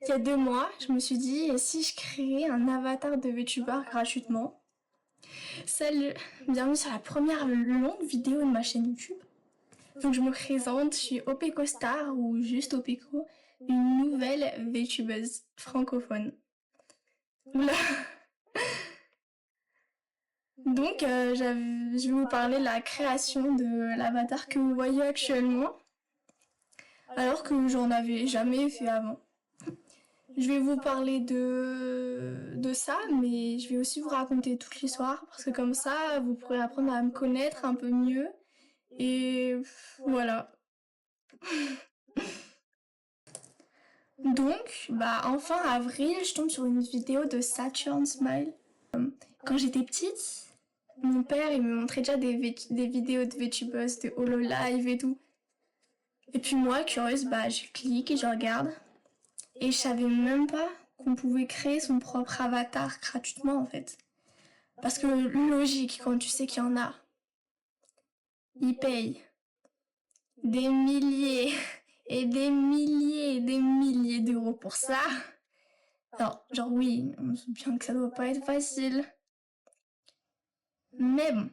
Il y a 2 mois, je me suis dit, et si je créais un avatar de VTuber gratuitement? Salut, bienvenue sur la première longue vidéo de ma chaîne YouTube. Donc je me présente, je suis Opeko Star ou juste Opeko, une nouvelle VTubeuse francophone. Oula. Donc je vais vous parler de la création de l'avatar que vous voyez actuellement, alors que j'en avais jamais fait avant. Je vais vous parler de ça, mais je vais aussi vous raconter toute l'histoire, parce que comme ça, vous pourrez apprendre à me connaître un peu mieux. Et voilà. Donc, en fin avril, je tombe sur une vidéo de Saturn Smile. Quand j'étais petite, mon père, il me montrait déjà des vidéos de VTubers, de Hololive et tout. Et puis moi, curieuse, je clique et je regarde. Et je savais même pas qu'on pouvait créer son propre avatar gratuitement en fait. Parce que logique, quand tu sais qu'il y en a, ils payent des milliers et des milliers et des milliers d'euros pour ça. Alors, genre oui, on sait bien que ça doit pas être facile. Mais bon,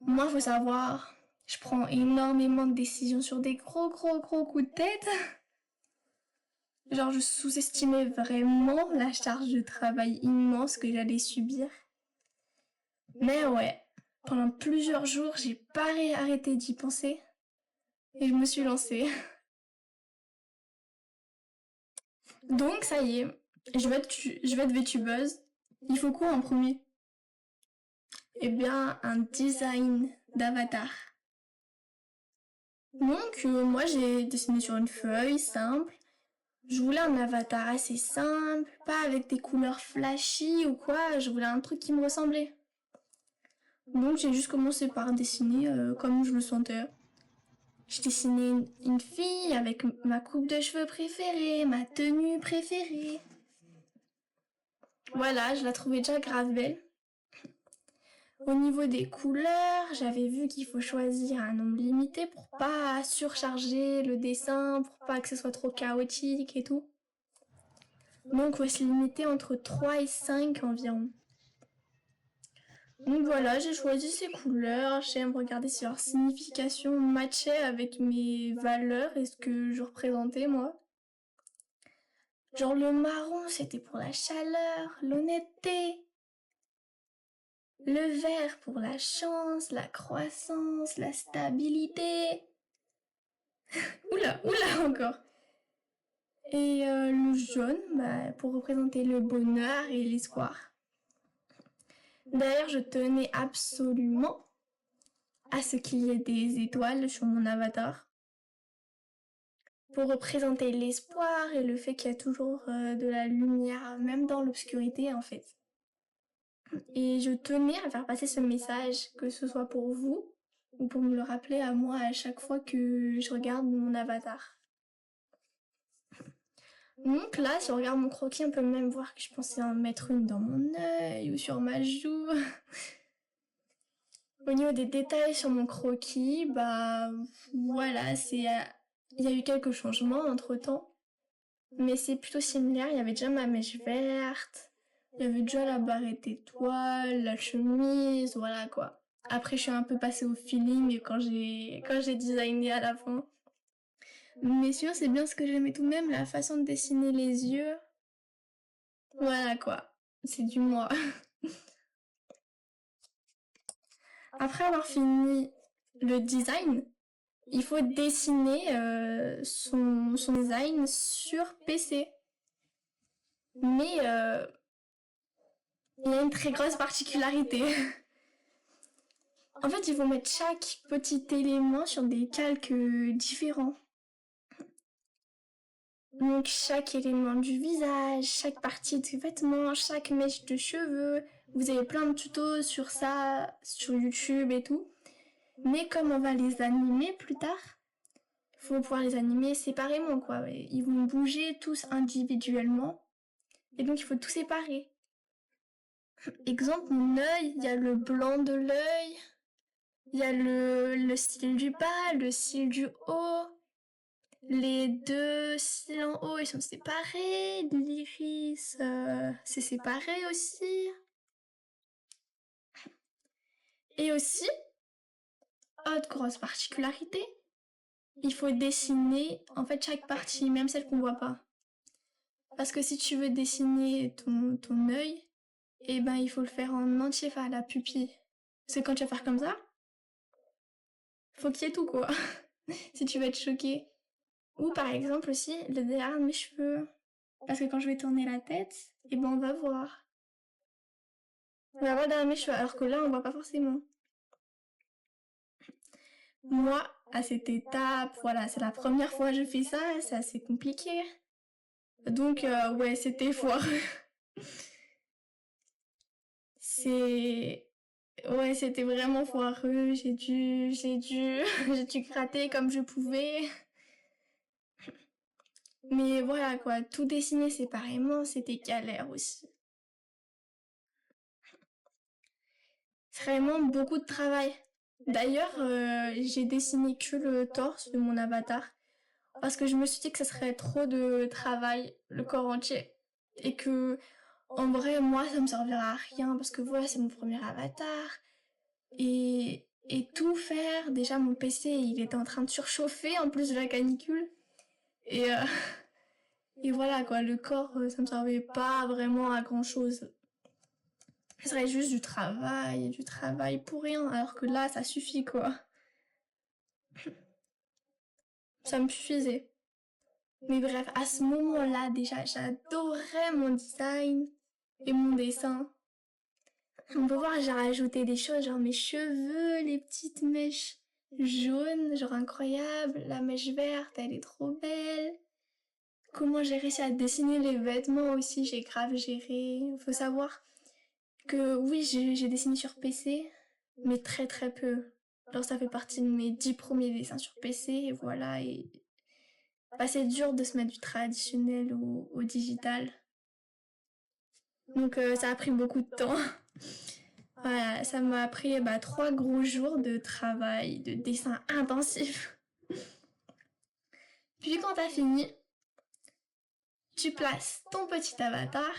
moi faut savoir, je prends énormément de décisions sur des gros coups de tête. Genre je sous-estimais vraiment la charge de travail immense que j'allais subir. Mais ouais, pendant plusieurs jours, j'ai pas arrêté d'y penser et je me suis lancée. Donc ça y est, je vais être VTubeuse. Il faut quoi en premier? Eh bien, un design d'avatar. Donc moi j'ai dessiné sur une feuille simple. Je voulais un avatar assez simple, pas avec des couleurs flashy ou quoi, je voulais un truc qui me ressemblait. Donc j'ai juste commencé par dessiner comme je le sentais. Je dessinais une fille avec ma coupe de cheveux préférée, ma tenue préférée. Voilà, je la trouvais déjà grave belle. Au niveau des couleurs, j'avais vu qu'il faut choisir un nombre limité pour pas surcharger le dessin, pour pas que ce soit trop chaotique et tout. Donc on va se limiter entre 3 et 5 environ. Donc voilà, j'ai choisi ces couleurs, j'aime regarder si leur signification matchait avec mes valeurs et ce que je représentais moi. Genre le marron, c'était pour la chaleur, l'honnêteté. Le vert pour la chance, la croissance, la stabilité. Oula encore. Et le jaune, pour représenter le bonheur et l'espoir. D'ailleurs, je tenais absolument à ce qu'il y ait des étoiles sur mon avatar. Pour représenter l'espoir et le fait qu'il y a toujours de la lumière, même dans l'obscurité en fait. Et je tenais à faire passer ce message, que ce soit pour vous ou pour me le rappeler à moi à chaque fois que je regarde mon avatar. Donc là, si on regarde mon croquis, on peut même voir que je pensais en mettre une dans mon œil ou sur ma joue. Au niveau des détails sur mon croquis, voilà, il y a eu quelques changements entre temps. Mais c'est plutôt similaire, il y avait déjà ma mèche verte, il y avait déjà la barrette étoile, la chemise, voilà quoi. Après, je suis un peu passée au feeling quand j'ai designé à la fin. Mais sûr, c'est bien ce que j'aimais tout de même, la façon de dessiner les yeux. Voilà quoi, c'est du moi. Après avoir fini le design, il faut dessiner son design sur PC. Mais il y a une très grosse particularité. En fait, il faut mettre chaque petit élément sur des calques différents. Donc chaque élément du visage, chaque partie de vêtements, chaque mèche de cheveux. Vous avez plein de tutos sur ça, sur YouTube et tout. Mais comme on va les animer plus tard, il faut pouvoir les animer séparément quoi. Ils vont bouger tous individuellement. Et donc il faut tout séparer. Exemple, mon œil, il y a le blanc de l'œil. Il y a le cil du bas, le cil du haut. Les deux cils en haut, ils sont séparés. L'iris, c'est séparé aussi. Et aussi, autre grosse particularité, il faut dessiner en fait chaque partie, même celle qu'on voit pas. Parce que si tu veux dessiner ton œil, eh ben il faut le faire en entier, enfin la pupille. Parce que quand tu vas faire comme ça, faut qu'il y ait tout quoi. Si tu veux être choqué. Ou par exemple aussi le derrière de mes cheveux. Parce que quand je vais tourner la tête, eh ben on va voir. On va voir derrière mes cheveux, alors que là on voit pas forcément. Moi, à cette étape, voilà, c'est la première fois que je fais ça, c'est assez compliqué. Donc ouais, c'était foireux. C'est... Ouais, c'était vraiment foireux, j'ai dû gratter comme je pouvais. Mais voilà quoi, tout dessiner séparément, c'était galère aussi. C'est vraiment beaucoup de travail. D'ailleurs, j'ai dessiné que le torse de mon avatar. Parce que je me suis dit que ça serait trop de travail, le corps entier. Et que, en vrai, moi, ça me servira à rien. Parce que voilà, c'est mon premier avatar. Et tout faire, déjà mon PC, il était en train de surchauffer en plus de la canicule. Et, euh, et voilà quoi, le corps, ça me servait pas vraiment à grand chose. Ce serait juste du travail pour rien, alors que là, ça suffit quoi. Ça me suffisait. Mais bref, à ce moment-là, déjà, j'adorais mon design et mon dessin. On peut voir, j'ai rajouté des choses, genre mes cheveux, les petites mèches jaunes, genre incroyable. La mèche verte, elle est trop belle. Comment j'ai réussi à dessiner les vêtements aussi, j'ai grave géré. Faut savoir que oui, j'ai dessiné sur PC, mais très très peu. Alors ça fait partie de mes 10 premiers dessins sur PC, et voilà. Et bah, c'est dur de se mettre du traditionnel au digital. Donc ça a pris beaucoup de temps. Voilà, ça m'a pris 3 gros jours de travail, de dessin intensif. Puis quand t'as fini, tu places ton petit avatar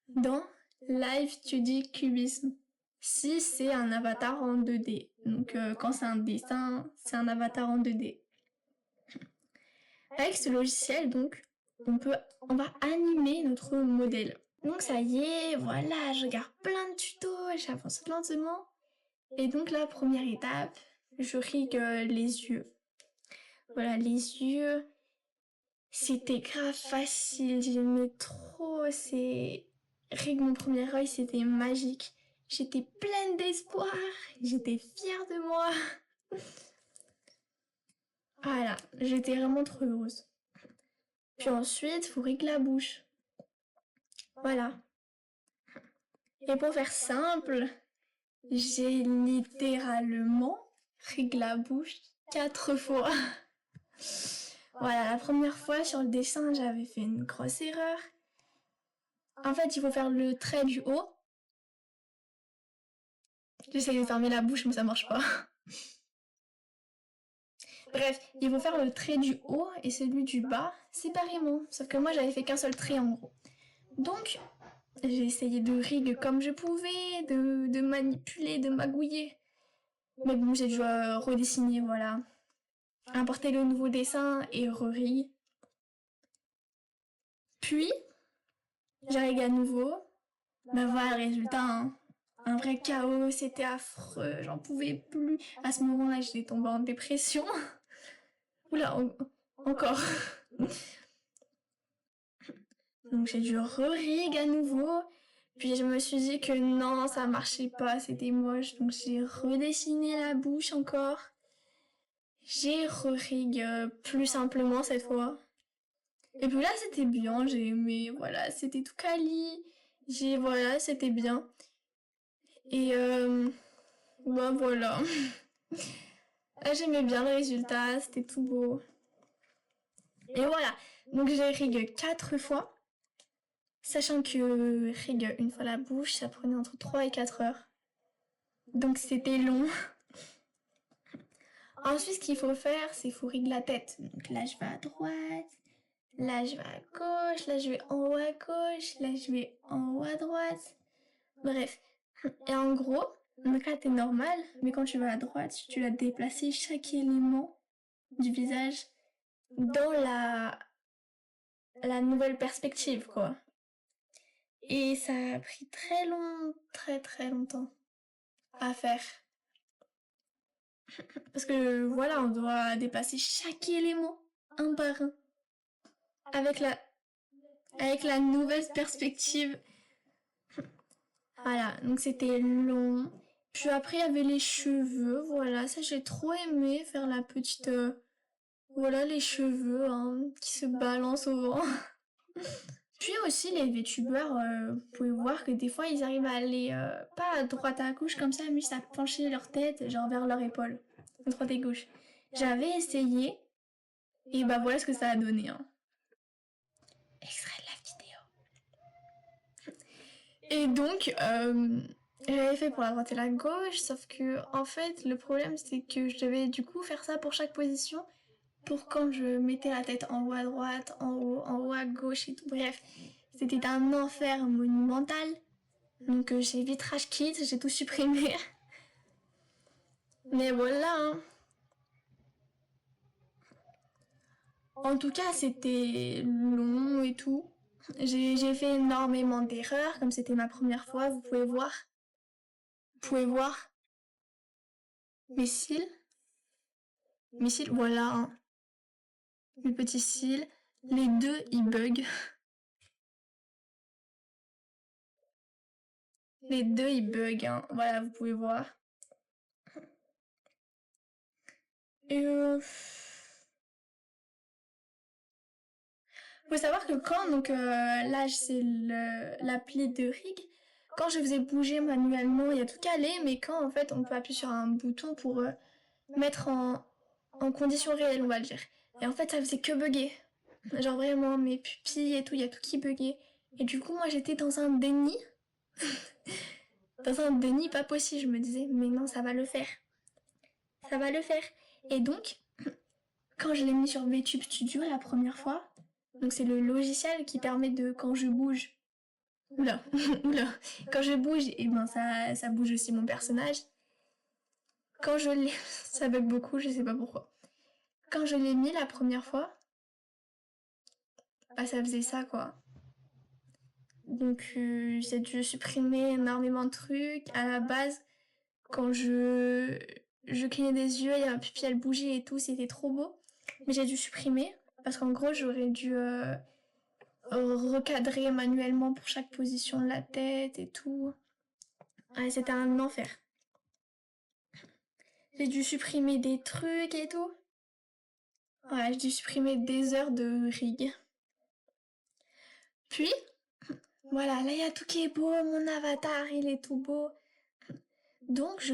dans Live 2D Cubism. Si c'est un avatar en 2D. Donc quand c'est un dessin, c'est un avatar en 2D. Avec ce logiciel, donc, on va animer notre modèle. Donc ça y est, voilà, je regarde plein de tutos, j'avance lentement. Et donc la première étape, je rigue les yeux. Voilà, les yeux, c'était grave facile, j'aimais trop, c'est... Rigue mon premier œil, c'était magique. J'étais pleine d'espoir, j'étais fière de moi. Voilà, j'étais vraiment trop heureuse. Puis ensuite, faut régler la bouche. Voilà. Et pour faire simple, j'ai littéralement réglé la bouche 4 fois. Voilà, la première fois sur le dessin, j'avais fait une grosse erreur. En fait, il faut faire le trait du haut. J'essaie de fermer la bouche, mais ça marche pas. Bref, il faut faire le trait du haut et celui du bas séparément. Sauf que moi, j'avais fait qu'un seul trait en gros. Donc, j'ai essayé de riguer comme je pouvais, de manipuler, de magouiller. Mais bon, j'ai dû redessiner, voilà. Importer le nouveau dessin et re-rigue. Puis, j'ai rigué à nouveau. Ben voilà le résultat, hein. Un vrai chaos, c'était affreux, j'en pouvais plus. À ce moment-là, j'étais tombée en dépression. Oula, encore. Donc j'ai dû re-rig à nouveau. Puis je me suis dit que non, ça marchait pas, c'était moche. Donc j'ai redessiné la bouche encore. J'ai re-rig plus simplement cette fois. Et puis là, c'était bien, j'ai aimé, voilà, c'était tout quali. Voilà, c'était bien. Et bah voilà. J'aimais bien le résultat, c'était tout beau. Et voilà, donc j'ai rig 4 fois. Sachant que rig une fois la bouche, ça prenait entre 3 et 4 heures. Donc c'était long. Ensuite, ce qu'il faut faire, c'est faut régler la tête. Donc là, je vais à droite, là, je vais à gauche, là, je vais en haut à gauche, là, je vais en haut à droite. Bref. Et en gros, donc là, t'es normal, mais quand tu vas à droite, tu dois déplacer chaque élément du visage dans la nouvelle perspective, quoi. Et ça a pris très longtemps à faire. Parce que voilà, on doit déplacer chaque élément un par un. Avec la nouvelle perspective. Voilà, donc c'était long. Puis après, il y avait les cheveux, voilà, ça j'ai trop aimé faire la petite... voilà, les cheveux hein, qui se balancent au vent. Puis aussi, les VTubeurs, vous pouvez voir que des fois, ils arrivent à aller pas à droite à gauche comme ça, mais juste à pencher leur tête, genre vers leur épaule, de droite et gauche. J'avais essayé, et bah voilà ce que ça a donné. Hein. Extrait de la vidéo. Et donc, j'avais fait pour la droite et la gauche, sauf que, en fait, le problème, c'est que je devais du coup faire ça pour chaque position, pour quand je mettais la tête en haut à droite, en haut à gauche et tout. Bref, c'était un enfer monumental. Donc j'ai vite rage quit, j'ai tout supprimé. Mais voilà. Hein. En tout cas, c'était long et tout. J'ai fait énormément d'erreurs, comme c'était ma première fois, vous pouvez voir. Vous pouvez voir. Mes cils. Mes cils, voilà. Hein. Mes petits cils. Les deux, ils bug. Les deux, ils bug. Hein. Voilà, vous pouvez voir. Et faut savoir que quand, donc là c'est l'appli de Rig, quand je faisais bouger manuellement, il y a tout calé, mais quand en fait on peut appuyer sur un bouton pour mettre en condition réelle, on va le dire. Et en fait ça faisait que bugger. Genre vraiment mes pupilles et tout, il y a tout qui buguait. Et du coup moi j'étais dans un déni. Dans un déni pas possible, je me disais mais non ça va le faire. Ça va le faire. Et donc, quand je l'ai mis sur VTube Studio la première fois, donc c'est le logiciel qui permet de, quand je bouge, oula, oula, quand je bouge, et ben ça bouge aussi mon personnage. Quand je l'ai, ça bug beaucoup, je sais pas pourquoi. Quand je l'ai mis la première fois, bah ça faisait ça quoi. Donc j'ai dû supprimer énormément de trucs. À la base, quand je clignais des yeux, il y a un pupille, elle bougeait et tout, c'était trop beau. Mais j'ai dû supprimer parce qu'en gros j'aurais dû recadrer manuellement pour chaque position de la tête et tout. Ouais, c'était un enfer. J'ai dû supprimer des trucs et tout. Ouais, j'ai dû supprimer des heures de rig. Puis, voilà, là il y a tout qui est beau, mon avatar il est tout beau. Donc je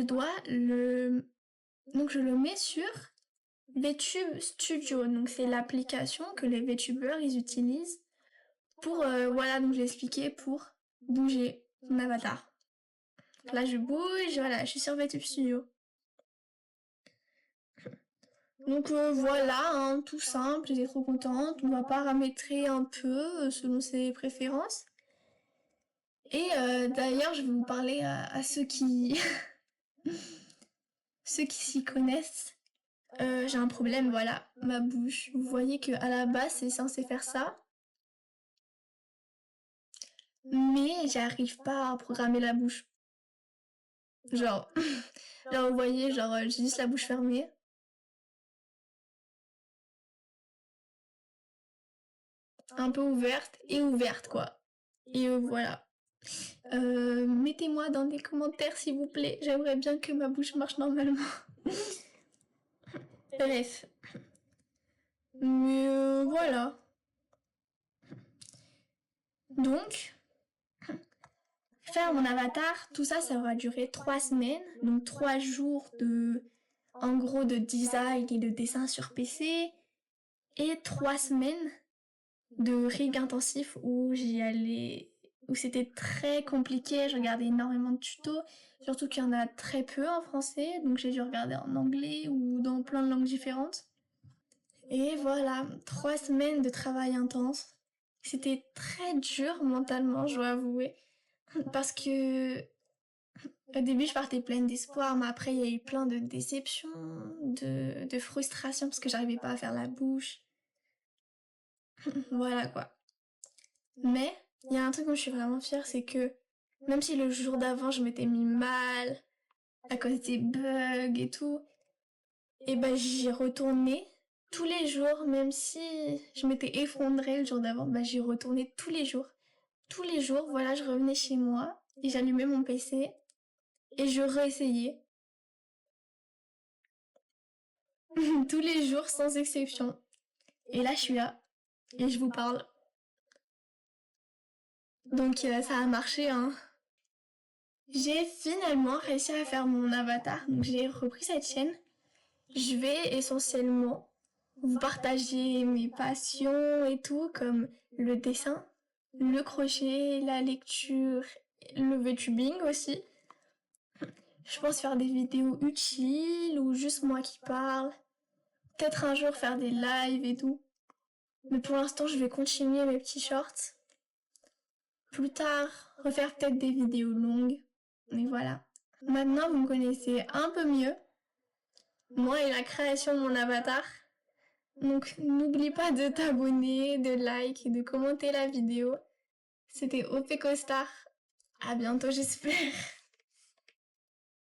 le mets sur VTube Studio. Donc c'est l'application que les VTubeurs ils utilisent pour, voilà, donc je l'ai expliqué, pour bouger mon avatar. Là je bouge, voilà, je suis sur VTube Studio. Donc voilà, hein, tout simple, j'étais trop contente. On va paramétrer un peu selon ses préférences. Et d'ailleurs, je vais vous parler à ceux qui ceux qui s'y connaissent. J'ai un problème, voilà, ma bouche. Vous voyez que à la base, c'est censé faire ça. Mais j'arrive pas à programmer la bouche. Genre, là vous voyez, genre j'ai juste la bouche fermée. Un peu ouverte et ouverte quoi. Et voilà. Mettez-moi dans des commentaires s'il vous plaît. J'aimerais bien que ma bouche marche normalement. Bref. Mais voilà. Donc, faire mon avatar, tout ça, ça va durer 3 semaines. Donc 3 jours en gros, de design et de dessin sur PC. Et 3 semaines de rig intensif où où c'était très compliqué, je regardais énormément de tutos, surtout qu'il y en a très peu en français, donc j'ai dû regarder en anglais ou dans plein de langues différentes. Et voilà, 3 semaines de travail intense. C'était très dur mentalement, je dois avouer, parce que au début je partais pleine d'espoir, mais après il y a eu plein de déceptions, de frustration parce que j'arrivais pas à faire la bouche. Voilà quoi. Mais il y a un truc dont je suis vraiment fière, c'est que même si le jour d'avant je m'étais mis mal à cause des bugs et tout, et ben j'y retournais tous les jours, même si je m'étais effondrée le jour d'avant, ben j'y retournais tous les jours. Tous les jours, voilà, je revenais chez moi et j'allumais mon PC et je réessayais. Tous les jours sans exception. Et là je suis là et je vous parle. Donc ça a marché, hein. J'ai finalement réussi à faire mon avatar, donc j'ai repris cette chaîne. Je vais essentiellement vous partager mes passions et tout, comme le dessin, le crochet, la lecture, le VTubing aussi. Je pense faire des vidéos utiles ou juste moi qui parle. Peut-être un jour faire des lives et tout. Mais pour l'instant, je vais continuer mes petits shorts. Plus tard, refaire peut-être des vidéos longues. Mais voilà. Maintenant, vous me connaissez un peu mieux. Moi et la création de mon avatar. Donc, n'oublie pas de t'abonner, de like et de commenter la vidéo. C'était OP Costar. À bientôt, j'espère.